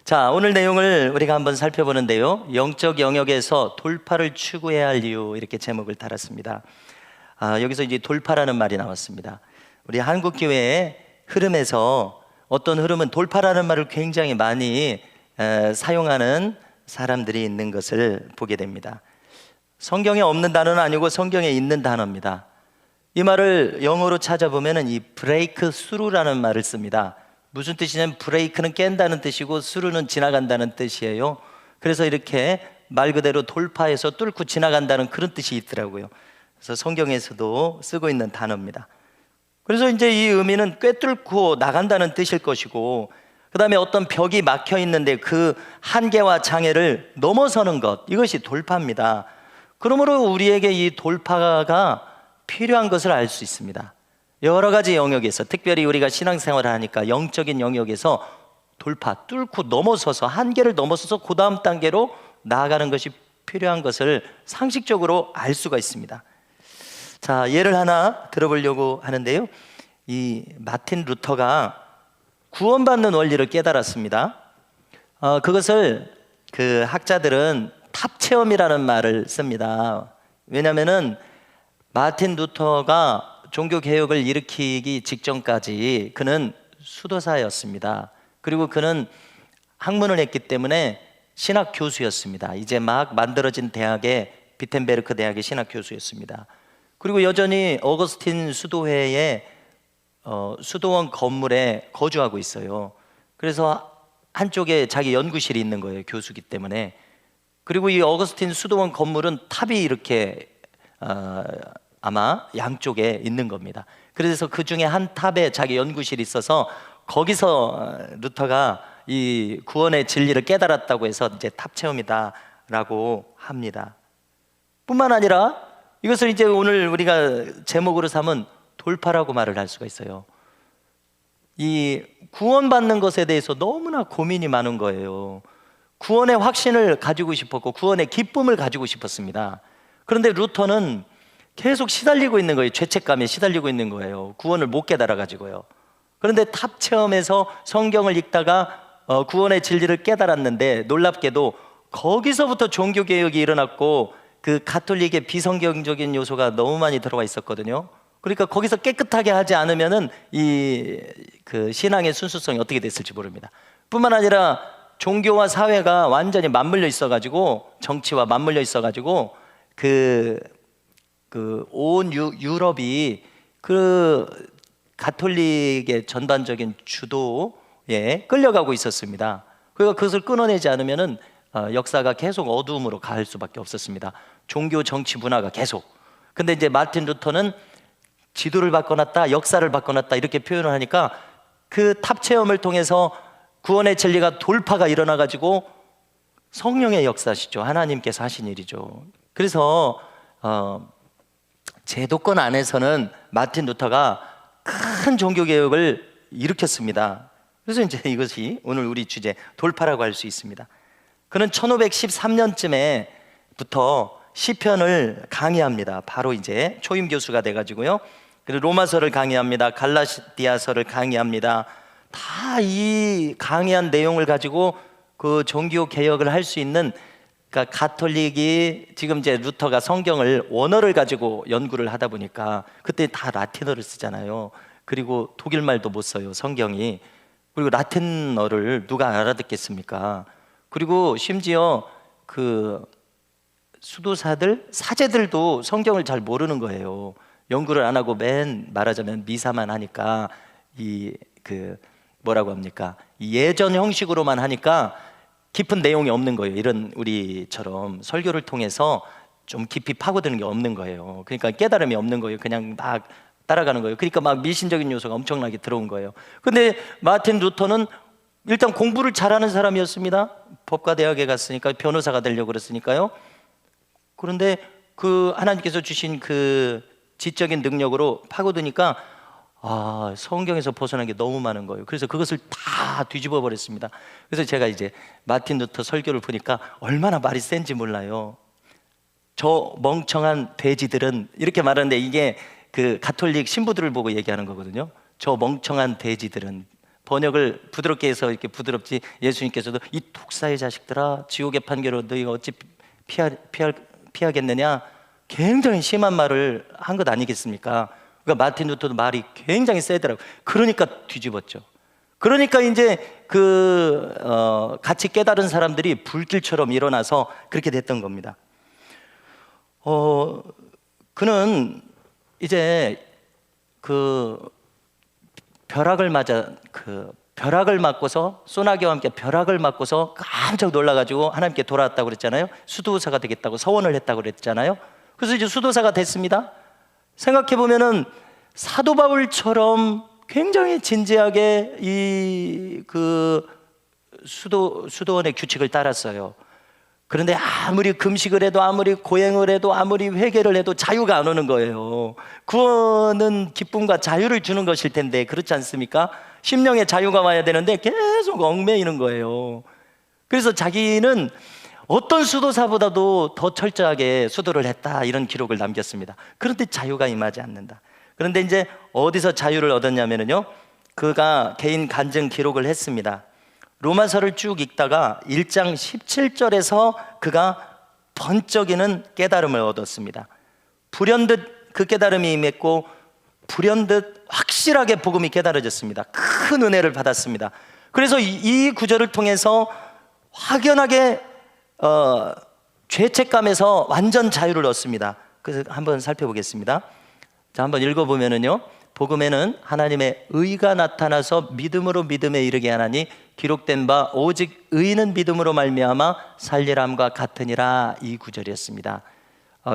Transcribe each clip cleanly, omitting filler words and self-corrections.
자, 오늘 내용을 우리가 한번 살펴보는데요. 영적 영역에서 돌파를 추구해야 할 이유, 이렇게 제목을 달았습니다. 여기서 이제 돌파라는 말이 나왔습니다. 우리 한국교회의 흐름에서 어떤 흐름은 돌파라는 말을 굉장히 많이 사용하는 사람들이 있는 것을 보게 됩니다. 성경에 없는 단어는 아니고 성경에 있는 단어입니다. 이 말을 영어로 찾아보면 이 브레이크 스루라는 말을 씁니다. 무슨 뜻이냐면 브레이크는 깬다는 뜻이고 스루는 지나간다는 뜻이에요. 그래서 이렇게 말 그대로 돌파해서 뚫고 지나간다는 그런 뜻이 있더라고요. 그래서 성경에서도 쓰고 있는 단어입니다. 그래서 이제 이 의미는 꿰뚫고 나간다는 뜻일 것이고, 그 다음에 어떤 벽이 막혀 있는데 그 한계와 장애를 넘어서는 것, 이것이 돌파입니다. 그러므로 우리에게 이 돌파가 필요한 것을 알 수 있습니다. 여러 가지 영역에서, 특별히 우리가 신앙생활을 하니까 영적인 영역에서 돌파, 뚫고 넘어서서, 한계를 넘어서서 그 다음 단계로 나아가는 것이 필요한 것을 상식적으로 알 수가 있습니다. 자, 예를 하나 들어보려고 하는데요. 이 마틴 루터가 구원받는 원리를 깨달았습니다. 그것을 그 학자들은 탑체험이라는 말을 씁니다. 왜냐하면은 마틴 루터가 종교 개혁을 일으키기 직전까지 그는 수도사였습니다. 그리고 그는 학문을 했기 때문에 신학 교수였습니다. 이제 막 만들어진 대학의 비텐베르크 대학의 신학 교수였습니다. 그리고 여전히 어거스틴 수도회의 수도원 건물에 거주하고 있어요. 그래서 한쪽에 자기 연구실이 있는 거예요, 교수기 때문에. 그리고 이 어거스틴 수도원 건물은 탑이 이렇게 아마 양쪽에 있는 겁니다. 그래서 그 중에 한 탑에 자기 연구실이 있어서 거기서 루터가 이 구원의 진리를 깨달았다고 해서 이제 탑 체험이다라고 합니다. 뿐만 아니라 이것을 이제 오늘 우리가 제목으로 삼은 돌파라고 말을 할 수가 있어요. 이 구원받는 것에 대해서 너무나 고민이 많은 거예요. 구원의 확신을 가지고 싶었고 구원의 기쁨을 가지고 싶었습니다. 그런데 루터는 계속 시달리고 있는 거예요. 죄책감에 시달리고 있는 거예요. 구원을 못 깨달아 가지고요. 그런데 탑 체험에서 성경을 읽다가 구원의 진리를 깨달았는데, 놀랍게도 거기서부터 종교개혁이 일어났고 그 가톨릭의 비성경적인 요소가 너무 많이 들어가 있었거든요. 그러니까 거기서 깨끗하게 하지 않으면은 그 신앙의 순수성이 어떻게 됐을지 모릅니다. 뿐만 아니라 종교와 사회가 완전히 맞물려 있어가지고, 정치와 맞물려 있어가지고 온 유럽이 그 가톨릭의 전반적인 주도에 끌려가고 있었습니다. 그러니까 그것을 끊어내지 않으면은 역사가 계속 어두움으로 갈 수밖에 없었습니다. 종교, 정치, 문화가 계속. 근데 이제 마틴 루터는 지도를 바꿔놨다, 역사를 바꿔놨다, 이렇게 표현을 하니까 그 탑 체험을 통해서 구원의 진리가 돌파가 일어나가지고 성령의 역사시죠. 하나님께서 하신 일이죠. 그래서 제도권 안에서는 마틴 루터가 큰 종교개혁을 일으켰습니다. 그래서 이제 이것이 오늘 우리 주제 돌파라고 할 수 있습니다. 그는 1513년쯤에부터 시편을 강의합니다. 바로 이제 초임 교수가 돼가지고요. 그리고 로마서를 강의합니다. 갈라디아서를 강의합니다. 다 이 강의한 내용을 가지고 그 종교 개혁을 할 수 있는, 그러니까 가톨릭이 지금 이제 루터가 성경을 원어를 가지고 연구를 하다 보니까 그때 다 라틴어를 쓰잖아요. 그리고 독일말도 못 써요, 성경이. 그리고 라틴어를 누가 알아듣겠습니까? 그리고 심지어 그 수도사들, 사제들도 성경을 잘 모르는 거예요. 연구를 안 하고 맨 말하자면 미사만 하니까 뭐라고 합니까? 예전 형식으로만 하니까 깊은 내용이 없는 거예요. 이런 우리처럼 설교를 통해서 좀 깊이 파고드는 게 없는 거예요. 그러니까 깨달음이 없는 거예요. 그냥 막 따라가는 거예요. 그러니까 막 미신적인 요소가 엄청나게 들어온 거예요. 근데 마틴 루터는 일단 공부를 잘하는 사람이었습니다. 법과대학에 갔으니까 변호사가 되려고 그랬으니까요. 그런데 그 하나님께서 주신 그 지적인 능력으로 파고드니까 성경에서 벗어난 게 너무 많은 거예요. 그래서 그것을 다 뒤집어 버렸습니다. 그래서 제가 이제 마틴 루터 설교를 보니까 얼마나 말이 센지 몰라요. 저 멍청한 돼지들은, 이렇게 말하는데 이게 그 가톨릭 신부들을 보고 얘기하는 거거든요. 저 멍청한 돼지들은, 번역을 부드럽게 해서 이렇게 부드럽지, 예수님께서도 이 독사의 자식들아, 지옥의 판결로 너희가 어찌 피하겠느냐, 굉장히 심한 말을 한 것 아니겠습니까? 그러니까 마틴 루터도 말이 굉장히 세더라고요. 그러니까 뒤집었죠. 그러니까 이제 같이 깨달은 사람들이 불길처럼 일어나서 그렇게 됐던 겁니다. 그는 이제 벼락을 맞고서, 소나기와 함께 벼락을 맞고서 깜짝 놀라가지고 하나님께 돌아왔다고 그랬잖아요. 수도사가 되겠다고 서원을 했다고 그랬잖아요. 그래서 이제 수도사가 됐습니다. 생각해 보면은 사도 바울처럼 굉장히 진지하게 수도원의 규칙을 따랐어요. 그런데 아무리 금식을 해도, 아무리 고행을 해도, 아무리 회개를 해도 자유가 안 오는 거예요. 구원은 기쁨과 자유를 주는 것일 텐데 그렇지 않습니까? 심령의 자유가 와야 되는데 계속 얽매이는 거예요. 그래서 자기는 어떤 수도사보다도 더 철저하게 수도를 했다, 이런 기록을 남겼습니다. 그런데 자유가 임하지 않는다. 그런데 이제 어디서 자유를 얻었냐면요, 그가 개인 간증 기록을 했습니다. 로마서를 쭉 읽다가 1장 17절에서 그가 번쩍이는 깨달음을 얻었습니다. 불현듯 그 깨달음이 임했고, 불현듯 확실하게 복음이 깨달아졌습니다. 큰 은혜를 받았습니다. 그래서 이 구절을 통해서 확연하게 죄책감에서 완전 자유를 얻습니다. 그래서 한번 살펴보겠습니다. 자, 한번 읽어보면은요, 복음에는 하나님의 의가 나타나서 믿음으로 믿음에 이르게 하나니 기록된 바 오직 의인은 믿음으로 말미암아 살리람과 같으니라, 이 구절이었습니다.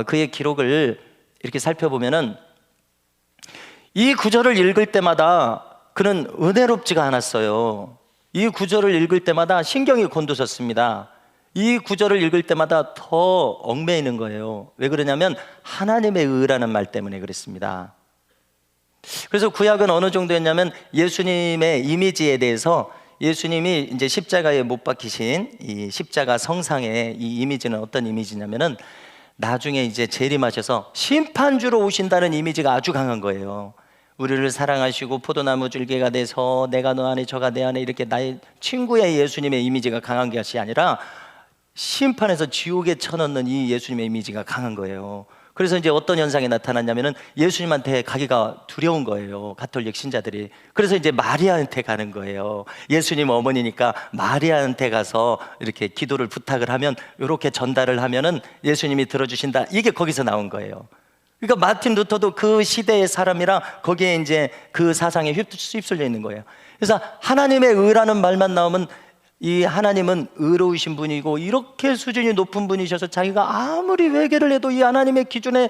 그의 기록을 이렇게 살펴보면은 이 구절을 읽을 때마다 그는 은혜롭지가 않았어요. 이 구절을 읽을 때마다 신경이 곤두섰습니다. 이 구절을 읽을 때마다 더 얽매이는 거예요. 왜 그러냐면 하나님의 의라는 말 때문에 그랬습니다. 그래서 구약은 어느 정도였냐면 예수님의 이미지에 대해서, 예수님이 이제 십자가에 못 박히신 이 십자가 성상의 이 이미지는 어떤 이미지냐면은 나중에 이제 재림하셔서 심판주로 오신다는 이미지가 아주 강한 거예요. 우리를 사랑하시고 포도나무 줄기가 돼서 내가 너 안에 저가 내 안에, 이렇게 나의 친구의 예수님의 이미지가 강한 것이 아니라 심판에서 지옥에 쳐넣는 이 예수님의 이미지가 강한 거예요. 그래서 이제 어떤 현상이 나타났냐면은 예수님한테 가기가 두려운 거예요, 가톨릭 신자들이. 그래서 이제 마리아한테 가는 거예요. 예수님 어머니니까 마리아한테 가서 이렇게 기도를 부탁을 하면, 이렇게 전달을 하면은 예수님이 들어주신다, 이게 거기서 나온 거예요. 그러니까 마틴 루터도 그 시대의 사람이라 거기에 이제 그 사상에 휩쓸려 있는 거예요. 그래서 하나님의 의라는 말만 나오면 이 하나님은 의로우신 분이고 이렇게 수준이 높은 분이셔서 자기가 아무리 회개를 해도 이 하나님의 기준에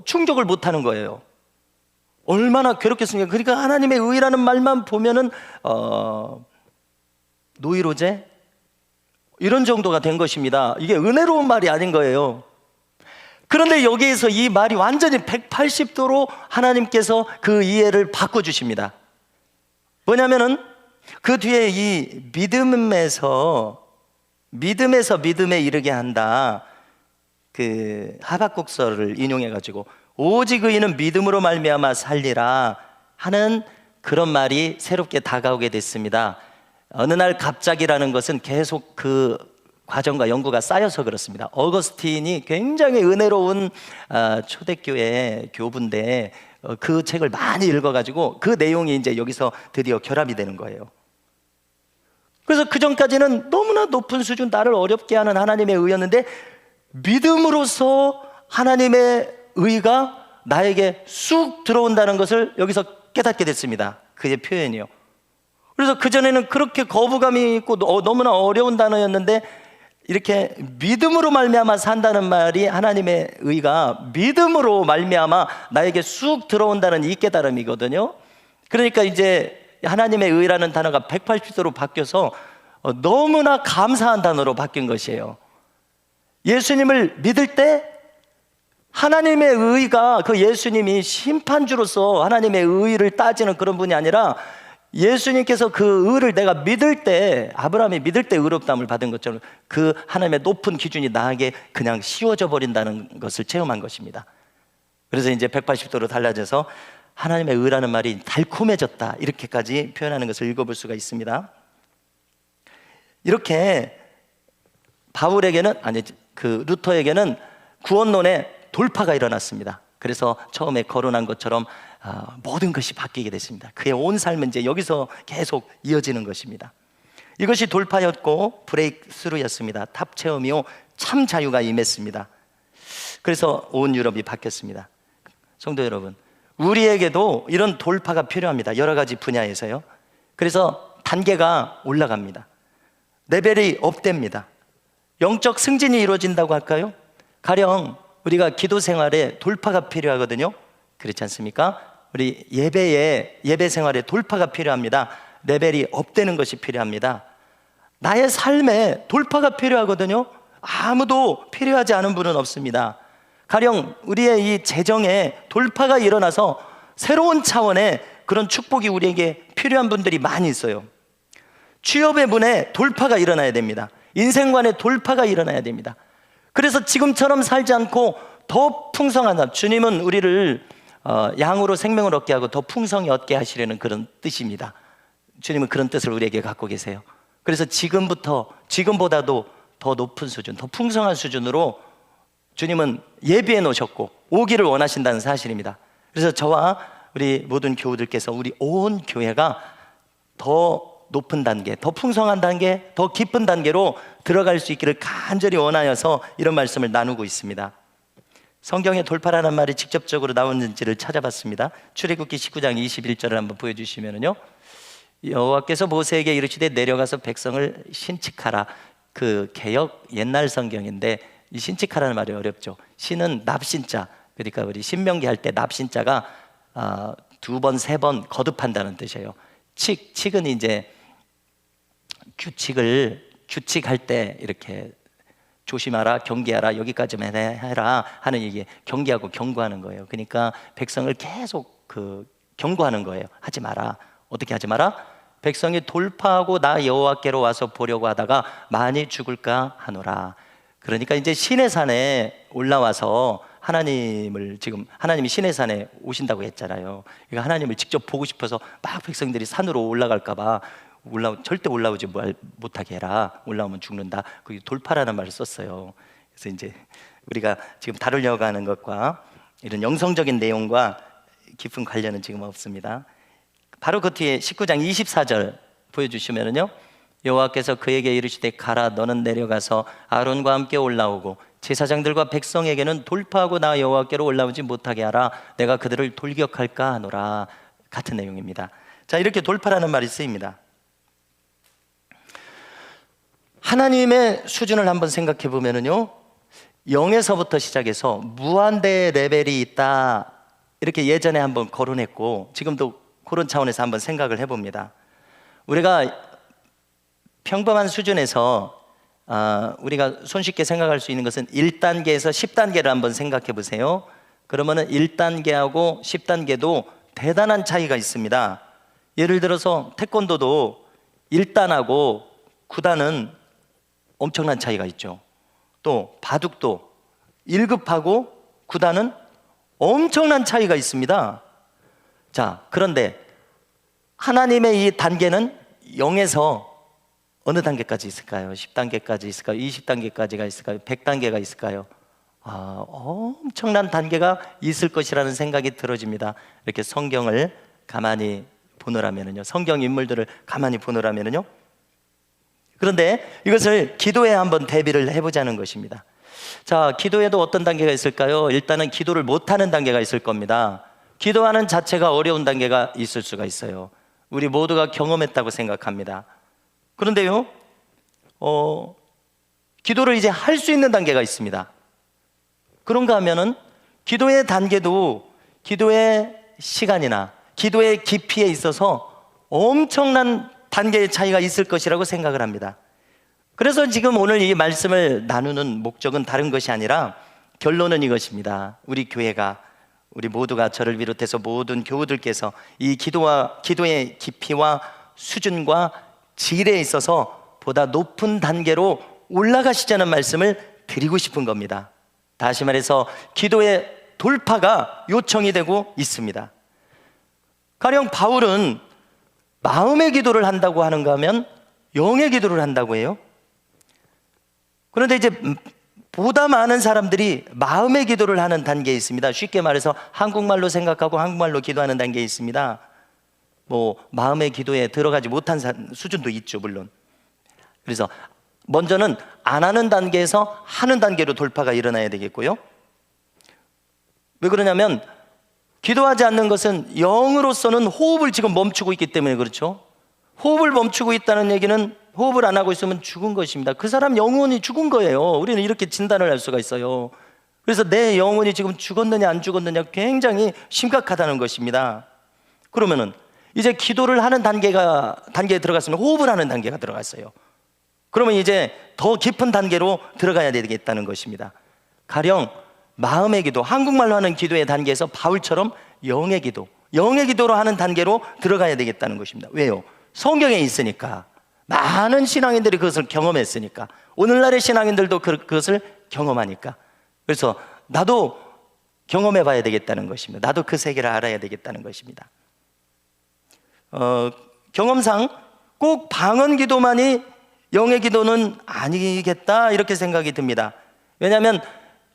충족을 못하는 거예요. 얼마나 괴롭겠습니까? 그러니까 하나님의 의라는 말만 보면은 노이로제 이런 정도가 된 것입니다. 이게 은혜로운 말이 아닌 거예요. 그런데 여기에서 이 말이 완전히 180도로 하나님께서 그 이해를 바꿔주십니다. 뭐냐면은 그 뒤에 이 믿음에서 믿음에 이르게 한다, 그 하박국서를 인용해 가지고 오직 의인은 믿음으로 말미암아 살리라 하는 그런 말이 새롭게 다가오게 됐습니다. 어느 날 갑자기라는 것은 계속 그 과정과 연구가 쌓여서 그렇습니다. 어거스틴이 굉장히 은혜로운 초대교회 교부인데 그 책을 많이 읽어가지고 그 내용이 이제 여기서 드디어 결합이 되는 거예요. 그래서 그 전까지는 너무나 높은 수준, 나를 어렵게 하는 하나님의 의였는데 믿음으로써 하나님의 의가 나에게 쑥 들어온다는 것을 여기서 깨닫게 됐습니다. 그의 표현이요. 그래서 그전에는 그렇게 거부감이 있고 너무나 어려운 단어였는데, 이렇게 믿음으로 말미암아 산다는 말이, 하나님의 의가 믿음으로 말미암아 나에게 쑥 들어온다는 이 깨달음이거든요. 그러니까 이제 하나님의 의라는 단어가 180도로 바뀌어서 너무나 감사한 단어로 바뀐 것이에요. 예수님을 믿을 때 하나님의 의가, 그 예수님이 심판주로서 하나님의 의를 따지는 그런 분이 아니라 예수님께서 그 의를 내가 믿을 때, 아브라함이 믿을 때 의롭다함을 받은 것처럼 그 하나님의 높은 기준이 나에게 그냥 씌워져 버린다는 것을 체험한 것입니다. 그래서 이제 180도로 달라져서 하나님의 의라는 말이 달콤해졌다, 이렇게까지 표현하는 것을 읽어볼 수가 있습니다. 이렇게 바울에게는, 루터에게는 구원론의 돌파가 일어났습니다. 그래서 처음에 거론한 것처럼 모든 것이 바뀌게 됐습니다. 그의 온 삶은 이제 여기서 계속 이어지는 것입니다. 이것이 돌파였고 브레이크스루였습니다. 탑 체험이요, 참 자유가 임했습니다. 그래서 온 유럽이 바뀌었습니다. 성도 여러분, 우리에게도 이런 돌파가 필요합니다. 여러 가지 분야에서요. 그래서 단계가 올라갑니다. 레벨이 업됩니다. 영적 승진이 이루어진다고 할까요? 가령 우리가 기도 생활에 돌파가 필요하거든요. 그렇지 않습니까? 우리 예배 생활에 돌파가 필요합니다. 레벨이 업되는 것이 필요합니다. 나의 삶에 돌파가 필요하거든요. 아무도 필요하지 않은 분은 없습니다. 가령 우리의 이 재정에 돌파가 일어나서 새로운 차원의 그런 축복이 우리에게 필요한 분들이 많이 있어요. 취업의 문에 돌파가 일어나야 됩니다. 인생관에 돌파가 일어나야 됩니다. 그래서 지금처럼 살지 않고 더 풍성한 삶, 주님은 우리를 양으로 생명을 얻게 하고 더 풍성히 얻게 하시려는 그런 뜻입니다. 주님은 그런 뜻을 우리에게 갖고 계세요. 그래서 지금보다도 더 높은 수준, 더 풍성한 수준으로 주님은 예비해 놓으셨고 오기를 원하신다는 사실입니다. 그래서 저와 우리 모든 교우들께서, 우리 온 교회가 더 높은 단계, 더 풍성한 단계, 더 깊은 단계로 들어갈 수 있기를 간절히 원하여서 이런 말씀을 나누고 있습니다. 성경에 돌파라는 말이 직접적으로 나오는지를 찾아봤습니다. 출애굽기 19장 21절을 한번 보여주시면요, 여호와께서 모세에게 이르시되 내려가서 백성을 신칙하라. 그 개역 옛날 성경인데 이 신칙하라는 말이 어렵죠. 신은 납신자, 그러니까 우리 신명기 할 때 납신자가 2번, 3번 거듭한다는 뜻이에요. 칙은 이제 규칙할 때 이렇게 조심하라, 경계하라, 여기까지만 해라 하는, 이게 경계하고 경고하는 거예요. 그러니까 백성을 계속 경고하는 거예요. 하지 마라. 어떻게 하지 마라? 백성이 돌파하고 나 여호와께로 와서 보려고 하다가 많이 죽을까 하노라. 그러니까 이제 시내 산에 올라와서 하나님이 시내 산에 오신다고 했잖아요. 그러니까 하나님을 직접 보고 싶어서 막 백성들이 산으로 올라갈까 봐 절대 올라오지 못하게 해라. 올라오면 죽는다. 그 돌파라는 말을 썼어요. 그래서 이제 우리가 지금 다루려고 하는 것과 이런 영성적인 내용과 깊은 관련은 지금 없습니다. 바로 그 뒤에 19장 24절 보여주시면요, 여호와께서 그에게 이르시되 가라, 너는 내려가서 아론과 함께 올라오고 제사장들과 백성에게는 돌파하고 나 여호와께로 올라오지 못하게 하라. 내가 그들을 돌격할까 하노라. 같은 내용입니다. 자, 이렇게 돌파라는 말이 쓰입니다. 하나님의 수준을 한번 생각해 보면요, 0에서부터 시작해서 무한대의 레벨이 있다, 이렇게 예전에 한번 거론했고 지금도 그런 차원에서 한번 생각을 해봅니다. 우리가 평범한 수준에서 우리가 손쉽게 생각할 수 있는 것은 1단계에서 10단계를 한번 생각해 보세요. 그러면은 1단계하고 10단계도 대단한 차이가 있습니다. 예를 들어서 태권도도 1단하고 9단은 엄청난 차이가 있죠. 또 바둑도 1급하고 9단은 엄청난 차이가 있습니다. 자, 그런데 하나님의 이 단계는 0에서 어느 단계까지 있을까요? 10단계까지 있을까요? 20단계까지가 있을까요? 100단계가 있을까요? 엄청난 단계가 있을 것이라는 생각이 들어집니다. 이렇게 성경을 가만히 보느라면요, 성경 인물들을 가만히 보느라면요. 그런데 이것을 기도에 한번 대비를 해보자는 것입니다. 자, 기도에도 어떤 단계가 있을까요? 일단은 기도를 못하는 단계가 있을 겁니다. 기도하는 자체가 어려운 단계가 있을 수가 있어요. 우리 모두가 경험했다고 생각합니다. 그런데요, 기도를 이제 할 수 있는 단계가 있습니다. 그런가 하면은 기도의 단계도 기도의 시간이나 기도의 깊이에 있어서 엄청난 단계의 차이가 있을 것이라고 생각을 합니다. 그래서 지금 오늘 이 말씀을 나누는 목적은 다른 것이 아니라 결론은 이것입니다. 우리 교회가, 우리 모두가, 저를 비롯해서 모든 교우들께서 이 기도의 깊이와 수준과 질에 있어서 보다 높은 단계로 올라가시자는 말씀을 드리고 싶은 겁니다. 다시 말해서 기도의 돌파가 요청이 되고 있습니다. 가령 바울은 마음의 기도를 한다고 하는가 하면 영의 기도를 한다고 해요. 그런데 이제 보다 많은 사람들이 마음의 기도를 하는 단계에 있습니다. 쉽게 말해서 한국말로 생각하고 한국말로 기도하는 단계에 있습니다. 뭐 마음의 기도에 들어가지 못한 수준도 있죠, 물론. 그래서 먼저는 안 하는 단계에서 하는 단계로 돌파가 일어나야 되겠고요. 왜 그러냐면 기도하지 않는 것은 영으로서는 호흡을 지금 멈추고 있기 때문에 그렇죠. 호흡을 멈추고 있다는 얘기는 호흡을 안 하고 있으면 죽은 것입니다. 그 사람 영혼이 죽은 거예요. 우리는 이렇게 진단을 할 수가 있어요. 그래서 내 영혼이 지금 죽었느냐 안 죽었느냐 굉장히 심각하다는 것입니다. 그러면은 이제 기도를 하는 단계에 들어갔으면 호흡을 하는 단계가 들어갔어요. 그러면 이제 더 깊은 단계로 들어가야 되겠다는 것입니다. 가령 마음의 기도, 한국말로 하는 기도의 단계에서 바울처럼 영의 기도로 하는 단계로 들어가야 되겠다는 것입니다. 왜요? 성경에 있으니까. 많은 신앙인들이 그것을 경험했으니까. 오늘날의 신앙인들도 그것을 경험하니까. 그래서 나도 경험해 봐야 되겠다는 것입니다. 나도 그 세계를 알아야 되겠다는 것입니다. 경험상 꼭 방언 기도만이 영의 기도는 아니겠다 이렇게 생각이 듭니다. 왜냐하면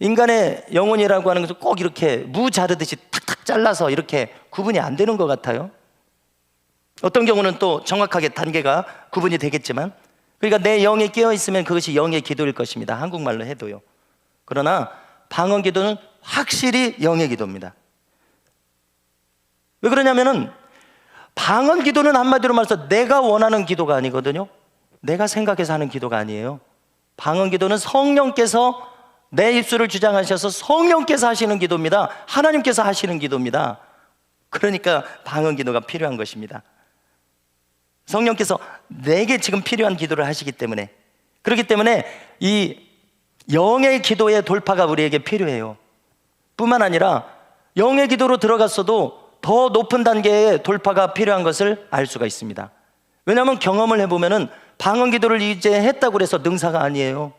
인간의 영혼이라고 하는 것은 꼭 이렇게 무 자르듯이 탁탁 잘라서 이렇게 구분이 안 되는 것 같아요. 어떤 경우는 또 정확하게 단계가 구분이 되겠지만, 그러니까 내 영이 깨어 있으면 그것이 영의 기도일 것입니다. 한국말로 해도요. 그러나 방언 기도는 확실히 영의 기도입니다. 왜 그러냐면은 방언 기도는 한마디로 말해서 내가 원하는 기도가 아니거든요. 내가 생각해서 하는 기도가 아니에요. 방언 기도는 성령께서 내 입술을 주장하셔서 성령께서 하시는 기도입니다. 하나님께서 하시는 기도입니다. 그러니까 방언 기도가 필요한 것입니다. 성령께서 내게 지금 필요한 기도를 하시기 때문에, 그렇기 때문에 이 영의 기도의 돌파가 우리에게 필요해요. 뿐만 아니라 영의 기도로 들어갔어도 더 높은 단계의 돌파가 필요한 것을 알 수가 있습니다. 왜냐하면 경험을 해보면은 방언 기도를 이제 했다고 해서 능사가 아니에요.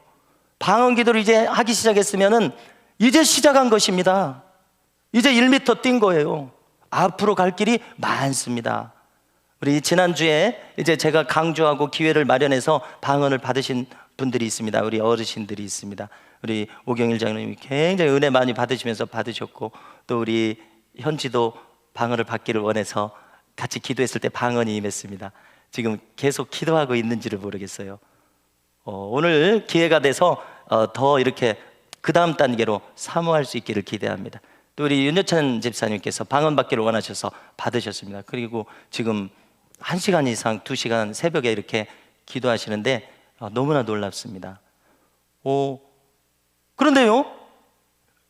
방언 기도를 이제 하기 시작했으면은 이제 시작한 것입니다. 이제 1m 뛴 거예요. 앞으로 갈 길이 많습니다. 우리 지난주에 이제 제가 강조하고 기회를 마련해서 방언을 받으신 분들이 있습니다. 우리 어르신들이 있습니다. 우리 오경일 장로님이 굉장히 은혜 많이 받으시면서 받으셨고, 또 우리 현지도 방언을 받기를 원해서 같이 기도했을 때 방언이 임했습니다. 지금 계속 기도하고 있는지를 모르겠어요. 오늘 기회가 돼서 더 이렇게 그 다음 단계로 사모할 수 있기를 기대합니다. 또 우리 윤여찬 집사님께서 방언 받기를 원하셔서 받으셨습니다. 그리고 지금 1시간 이상 2시간 새벽에 이렇게 기도하시는데 너무나 놀랍습니다. 그런데요,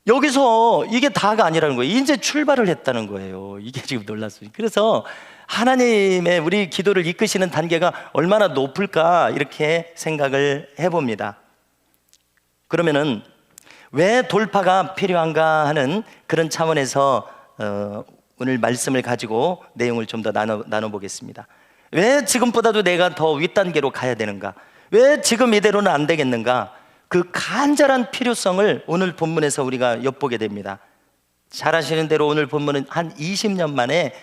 여기서 이게 다가 아니라는 거예요. 이제 출발을 했다는 거예요. 이게 지금 놀랍습니다. 그래서 하나님의 우리 기도를 이끄시는 단계가 얼마나 높을까 이렇게 생각을 해봅니다. 그러면은 왜 돌파가 필요한가 하는 그런 차원에서 오늘 말씀을 가지고 내용을 좀 더 나눠보겠습니다. 왜 지금보다도 내가 더 윗단계로 가야 되는가? 왜 지금 이대로는 안 되겠는가? 그 간절한 필요성을 오늘 본문에서 우리가 엿보게 됩니다. 잘 아시는 대로 오늘 본문은 한 20년 만에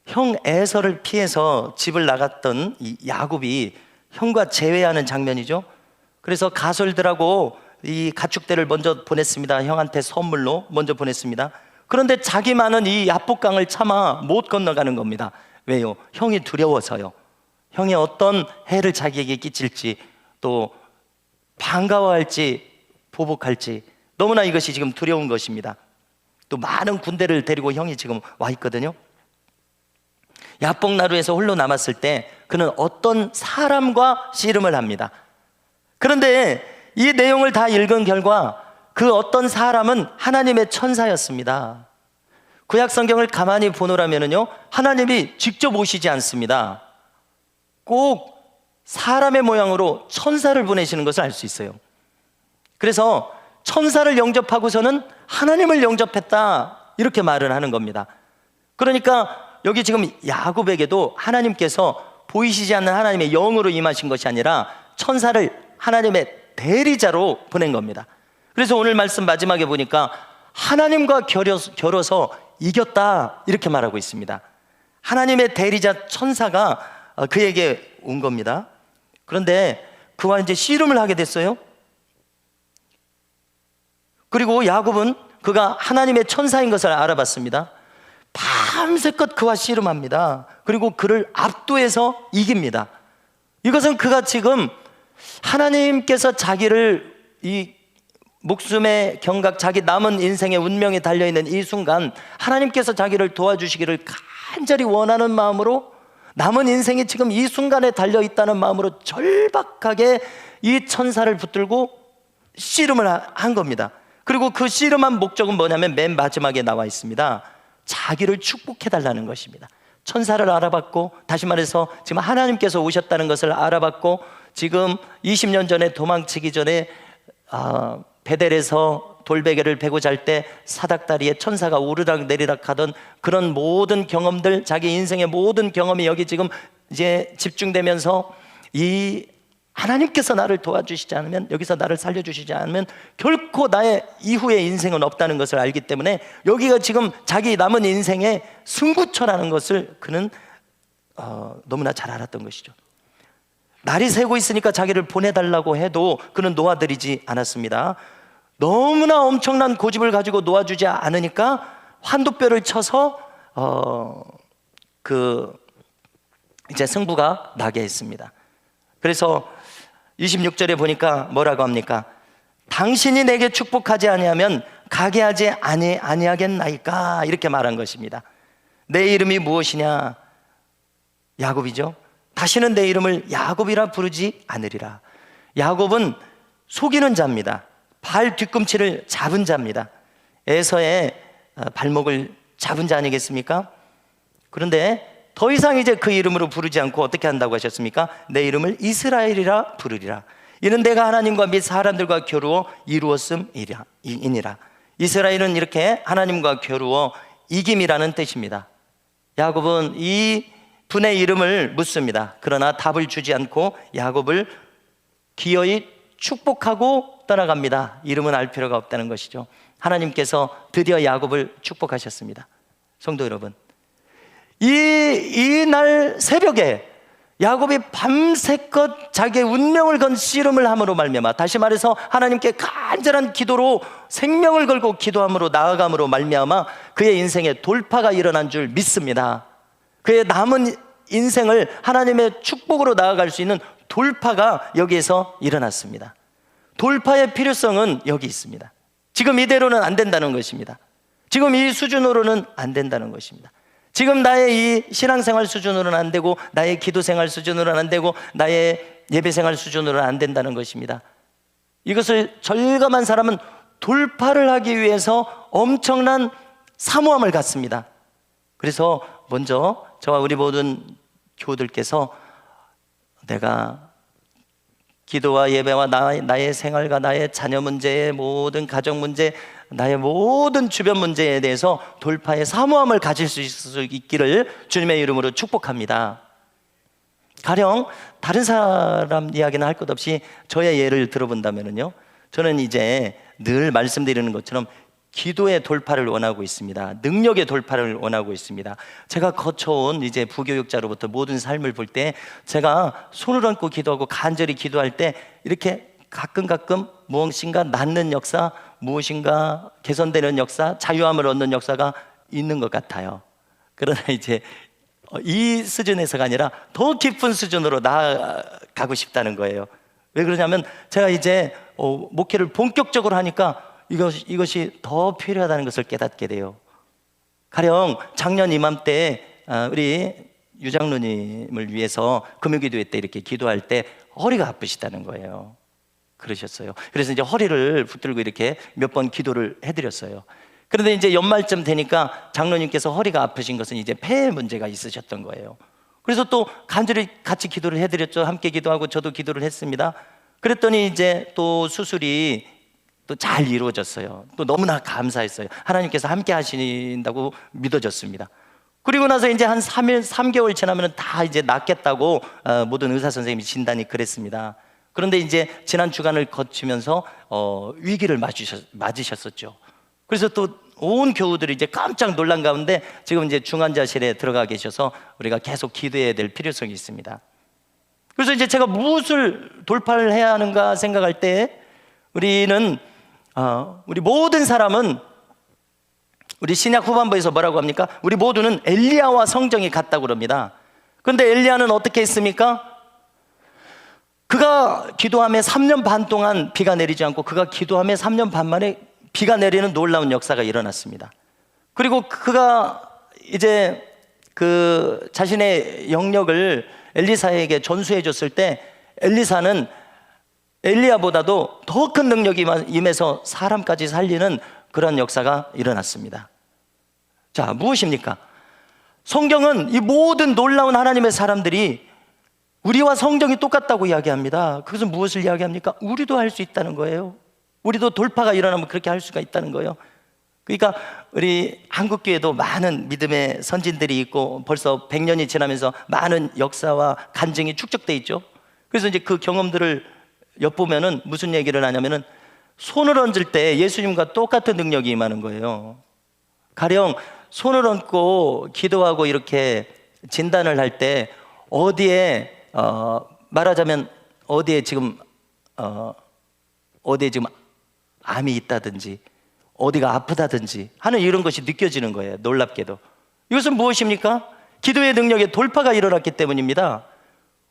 형 에서를 피해서 집을 나갔던 이 야곱이 형과 재회하는 장면이죠. 그래서 가솔들하고 이 가축대를 먼저 보냈습니다. 형한테 선물로 먼저 보냈습니다. 그런데 자기 많은 이 야복강을 차마 못 건너가는 겁니다. 왜요? 형이 두려워서요. 형이 어떤 해를 자기에게 끼칠지, 또 반가워할지 보복할지, 너무나 이것이 지금 두려운 것입니다. 또 많은 군대를 데리고 형이 지금 와 있거든요. 야복나루에서 홀로 남았을 때 그는 어떤 사람과 씨름을 합니다. 그런데 이 내용을 다 읽은 결과 그 어떤 사람은 하나님의 천사였습니다. 구약 성경을 가만히 보노라면요, 하나님이 직접 오시지 않습니다. 꼭 사람의 모양으로 천사를 보내시는 것을 알 수 있어요. 그래서 천사를 영접하고서는 하나님을 영접했다 이렇게 말을 하는 겁니다. 그러니까 여기 지금 야곱에게도 하나님께서 보이시지 않는 하나님의 영으로 임하신 것이 아니라 천사를 하나님의 대리자로 보낸 겁니다. 그래서 오늘 말씀 마지막에 보니까 하나님과 겨뤄서 이겼다 이렇게 말하고 있습니다. 하나님의 대리자 천사가 그에게 온 겁니다. 그런데 그와 이제 씨름을 하게 됐어요. 그리고 야곱은 그가 하나님의 천사인 것을 알아봤습니다. 밤새껏 그와 씨름합니다. 그리고 그를 압도해서 이깁니다. 이것은 그가 지금 하나님께서 자기를 이 목숨의 경각, 자기 남은 인생의 운명에 달려있는 이 순간 하나님께서 자기를 도와주시기를 간절히 원하는 마음으로, 남은 인생이 지금 이 순간에 달려있다는 마음으로 절박하게 이 천사를 붙들고 씨름을 한 겁니다. 그리고 그 씨름한 목적은 뭐냐면 맨 마지막에 나와 있습니다. 자기를 축복해달라는 것입니다. 천사를 알아봤고, 다시 말해서 지금 하나님께서 오셨다는 것을 알아봤고, 지금 20년 전에 도망치기 전에 베델에서 돌베개를 베고 잘 때 사닥다리에 천사가 오르락 내리락 하던 그런 모든 경험들, 자기 인생의 모든 경험이 여기 지금 이제 집중되면서, 이 하나님께서 나를 도와주시지 않으면, 여기서 나를 살려주시지 않으면 결코 나의 이후의 인생은 없다는 것을 알기 때문에 여기가 지금 자기 남은 인생의 승부처라는 것을 그는 너무나 잘 알았던 것이죠. 날이 새고 있으니까 자기를 보내달라고 해도 그는 놓아드리지 않았습니다. 너무나 엄청난 고집을 가지고 놓아주지 않으니까 환도뼈를 쳐서 이제 승부가 나게 했습니다. 그래서 26절에 보니까 뭐라고 합니까? 당신이 내게 축복하지 아니하면 가게 하지 아니하겠나이까, 이렇게 말한 것입니다. 내 이름이 무엇이냐? 야곱이죠. 다시는 내 이름을 야곱이라 부르지 않으리라. 야곱은 속이는 자입니다. 발 뒤꿈치를 잡은 자입니다. 에서의 발목을 잡은 자 아니겠습니까? 그런데 더 이상 이제 그 이름으로 부르지 않고 어떻게 한다고 하셨습니까? 내 이름을 이스라엘이라 부르리라. 이는 내가 하나님과 및 사람들과 겨루어 이루었음이니라. 이스라엘은 이렇게 하나님과 겨루어 이김이라는 뜻입니다. 야곱은 이 분의 이름을 묻습니다. 그러나 답을 주지 않고 야곱을 기어이 축복하고 떠나갑니다. 이름은 알 필요가 없다는 것이죠. 하나님께서 드디어 야곱을 축복하셨습니다. 성도 여러분, 이날 새벽에 야곱이 밤새껏 자기의 운명을 건 씨름을 함으로 말미암아, 다시 말해서 하나님께 간절한 기도로 생명을 걸고 기도함으로 나아감으로 말미암아 그의 인생에 돌파가 일어난 줄 믿습니다. 그의 남은 인생을 하나님의 축복으로 나아갈 수 있는 돌파가 여기에서 일어났습니다. 돌파의 필요성은 여기 있습니다. 지금 이대로는 안 된다는 것입니다. 지금 이 수준으로는 안 된다는 것입니다. 지금 나의 이 신앙생활 수준으로는 안 되고, 나의 기도생활 수준으로는 안 되고, 나의 예배생활 수준으로는 안 된다는 것입니다. 이것을 절감한 사람은 돌파를 하기 위해서 엄청난 사모함을 갖습니다. 그래서 먼저 저와 우리 모든 교우들께서 내가 기도와 예배와 나의 생활과 나의 자녀 문제의 모든 가정 문제, 나의 모든 주변 문제에 대해서 돌파의 사모함을 가질 수 있기를 주님의 이름으로 축복합니다. 가령 다른 사람 이야기는 할 것 없이 저의 예를 들어본다면요, 저는 이제 늘 말씀드리는 것처럼 기도의 돌파를 원하고 있습니다. 능력의 돌파를 원하고 있습니다. 제가 거쳐온 이제 부교육자로부터 모든 삶을 볼 때, 제가 손을 얹고 기도하고 간절히 기도할 때 이렇게 가끔 무엇인가 낫는 역사, 무엇인가 개선되는 역사, 자유함을 얻는 역사가 있는 것 같아요. 그러나 이제 이 수준에서가 아니라 더 깊은 수준으로 나아가고 싶다는 거예요. 왜 그러냐면 제가 이제 목회를 본격적으로 하니까 이것이 더 필요하다는 것을 깨닫게 돼요. 가령 작년 이맘때 우리 유장로님을 위해서 금요기도회 때 이렇게 기도할 때 허리가 아프시다는 거예요. 그러셨어요. 그래서 이제 허리를 붙들고 이렇게 몇 번 기도를 해드렸어요. 그런데 이제 연말쯤 되니까 장로님께서 허리가 아프신 것은 이제 폐에 문제가 있으셨던 거예요. 그래서 또 간절히 같이 기도를 해드렸죠. 함께 기도하고 저도 기도를 했습니다. 그랬더니 이제 또 수술이 또 잘 이루어졌어요. 또 너무나 감사했어요. 하나님께서 함께 하신다고 믿어졌습니다. 그리고 나서 이제 한 3개월 지나면 다 이제 낫겠다고 모든 의사 선생님이 진단이 그랬습니다. 그런데 이제 지난 주간을 거치면서 위기를 맞으셨었죠. 그래서 또 온 교우들이 이제 깜짝 놀란 가운데 지금 이제 중환자실에 들어가 계셔서 우리가 계속 기도해야 될 필요성이 있습니다. 그래서 이제 제가 무엇을 돌파를 해야 하는가 생각할 때 우리 모든 사람은 우리 신약 후반부에서 뭐라고 합니까? 우리 모두는 엘리야와 성정이 같다고 그럽니다. 그런데 엘리야는 어떻게 했습니까? 그가 기도하며 3년 반 동안 비가 내리지 않고 그가 기도하며 3년 반 만에 비가 내리는 놀라운 역사가 일어났습니다. 그리고 그가 이제 그 자신의 영역을 엘리사에게 전수해 줬을 때 엘리사는 엘리야보다도 더 큰 능력이 임해서 사람까지 살리는 그런 역사가 일어났습니다. 자, 무엇입니까? 성경은 이 모든 놀라운 하나님의 사람들이 우리와 성정이 똑같다고 이야기합니다. 그것은 무엇을 이야기합니까? 우리도 할 수 있다는 거예요. 우리도 돌파가 일어나면 그렇게 할 수가 있다는 거예요. 그러니까 우리 한국교회도 많은 믿음의 선진들이 있고 벌써 100년이 지나면서 많은 역사와 간증이 축적돼 있죠. 그래서 이제 그 경험들을 엿보면은 무슨 얘기를 하냐면은 손을 얹을 때 예수님과 똑같은 능력이 임하는 거예요. 가령 손을 얹고 기도하고 이렇게 진단을 할 때 어디에 말하자면 어디에 지금 암이 있다든지 어디가 아프다든지 하는 이런 것이 느껴지는 거예요. 놀랍게도. 이것은 무엇입니까? 기도의 능력에 돌파가 일어났기 때문입니다.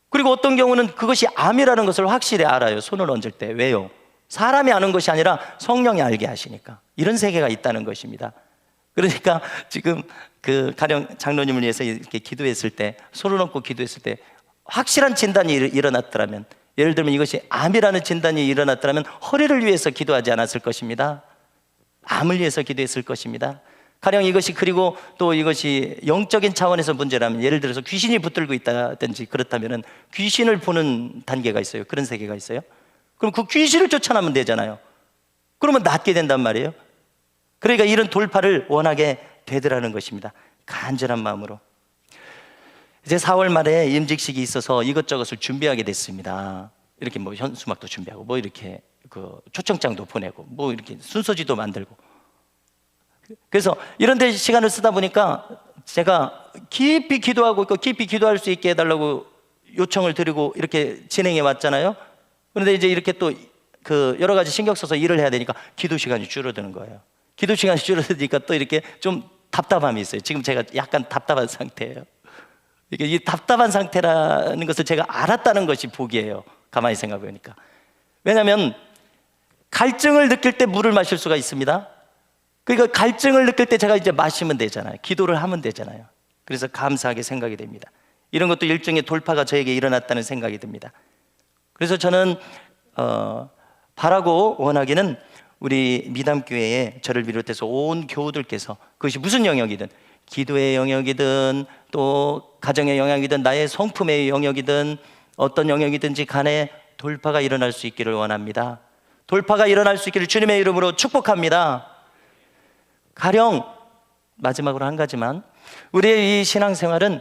그리고 어떤 경우는 그것이 암이라는 것을 확실히 알아요. 손을 얹을 때. 왜요? 사람이 아는 것이 아니라 성령이 알게 하시니까. 이런 세계가 있다는 것입니다. 그러니까 지금 그 가령 장로님을 위해서 이렇게 기도했을 때, 손을 얹고 기도했을 때 확실한 진단이 일어났더라면, 예를 들면 이것이 암이라는 진단이 일어났더라면 허리를 위해서 기도하지 않았을 것입니다. 암을 위해서 기도했을 것입니다. 가령 이것이, 그리고 또 이것이 영적인 차원에서 문제라면, 예를 들어서 귀신이 붙들고 있다든지 그렇다면 귀신을 보는 단계가 있어요. 그런 세계가 있어요. 그럼 그 귀신을 쫓아내면 되잖아요. 그러면 낫게 된단 말이에요. 그러니까 이런 돌파를 원하게 되더라는 것입니다. 간절한 마음으로. 이제 4월 말에 임직식이 있어서 이것저것을 준비하게 됐습니다. 이렇게 뭐 현수막도 준비하고 뭐 이렇게 그 초청장도 보내고 뭐 이렇게 순서지도 만들고. 그래서 이런 데 시간을 쓰다 보니까 제가 깊이 기도하고 있고 깊이 기도할 수 있게 해달라고 요청을 드리고 이렇게 진행해 왔잖아요. 그런데 이제 이렇게 또 그 여러 가지 신경 써서 일을 해야 되니까 기도 시간이 줄어드는 거예요. 기도 시간이 줄어드니까 또 이렇게 좀 답답함이 있어요. 지금 제가 약간 답답한 상태예요. 이게 이 답답한 상태라는 것을 제가 알았다는 것이 복이에요. 가만히 생각해 보니까. 왜냐하면 갈증을 느낄 때 물을 마실 수가 있습니다. 그러니까 갈증을 느낄 때 제가 이제 마시면 되잖아요. 기도를 하면 되잖아요. 그래서 감사하게 생각이 됩니다. 이런 것도 일종의 돌파가 저에게 일어났다는 생각이 듭니다. 그래서 저는 바라고 원하기는 우리 미담교회에 저를 비롯해서 온 교우들께서 그것이 무슨 영역이든, 기도의 영역이든 또 가정의 영역이든 나의 성품의 영역이든 어떤 영역이든지 간에 돌파가 일어날 수 있기를 원합니다. 돌파가 일어날 수 있기를 주님의 이름으로 축복합니다. 가령 마지막으로 한 가지만, 우리의 이 신앙생활은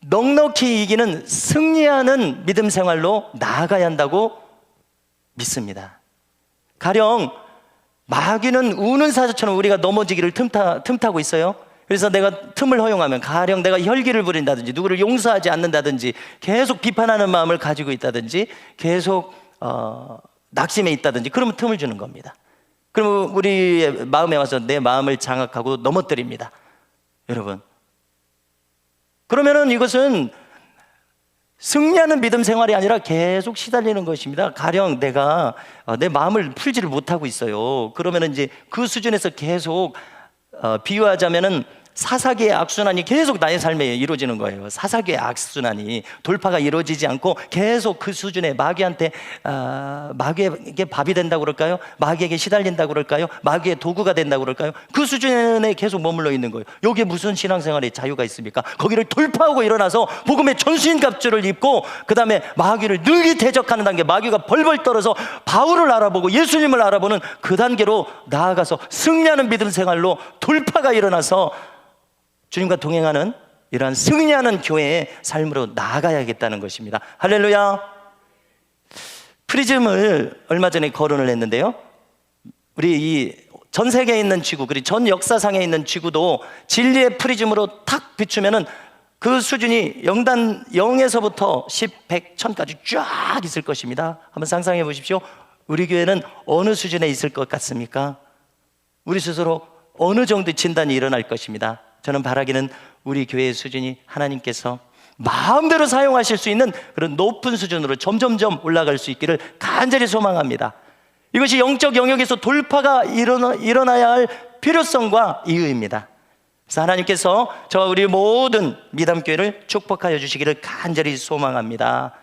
넉넉히 이기는 승리하는 믿음 생활로 나아가야 한다고 믿습니다. 가령 마귀는 우는 사자처럼 우리가 넘어지기를 틈타고 있어요. 그래서 내가 틈을 허용하면, 가령 내가 혈기를 부린다든지 누구를 용서하지 않는다든지 계속 비판하는 마음을 가지고 있다든지 계속 낙심해 있다든지 그러면 틈을 주는 겁니다. 그러면 우리의 마음에 와서 내 마음을 장악하고 넘어뜨립니다. 여러분, 그러면은 이것은 승리하는 믿음 생활이 아니라 계속 시달리는 것입니다. 가령 내가 내 마음을 풀지를 못하고 있어요. 그러면은 이제 그 수준에서 계속 비유하자면은 사사기의 악순환이 계속 나의 삶에 이루어지는 거예요. 사사기의 악순환이, 돌파가 이루어지지 않고 계속 그 수준에 마귀한테 마귀에게 밥이 된다고 그럴까요? 마귀에게 시달린다고 그럴까요? 마귀의 도구가 된다고 그럴까요? 그 수준에 계속 머물러 있는 거예요. 여기에 무슨 신앙생활에 자유가 있습니까? 거기를 돌파하고 일어나서 복음의 전신갑주를 입고 그 다음에 마귀를 늘기 대적하는 단계, 마귀가 벌벌 떨어서 바울을 알아보고 예수님을 알아보는 그 단계로 나아가서 승리하는 믿음 생활로 돌파가 일어나서 주님과 동행하는 이러한 승리하는 교회의 삶으로 나아가야겠다는 것입니다. 할렐루야. 프리즘을 얼마 전에 거론을 했는데요, 우리 이 전 세계에 있는 지구, 그리고 전 역사상에 있는 지구도 진리의 프리즘으로 탁 비추면은 그 수준이 0에서부터 10, 100, 1000까지 쫙 있을 것입니다. 한번 상상해 보십시오. 우리 교회는 어느 수준에 있을 것 같습니까? 우리 스스로 어느 정도의 진단이 일어날 것입니다. 저는 바라기는 우리 교회의 수준이 하나님께서 마음대로 사용하실 수 있는 그런 높은 수준으로 점점점 올라갈 수 있기를 간절히 소망합니다. 이것이 영적 영역에서 돌파가 일어나야 할 필요성과 이유입니다. 그래서 하나님께서 저와 우리 모든 미담교회를 축복하여 주시기를 간절히 소망합니다.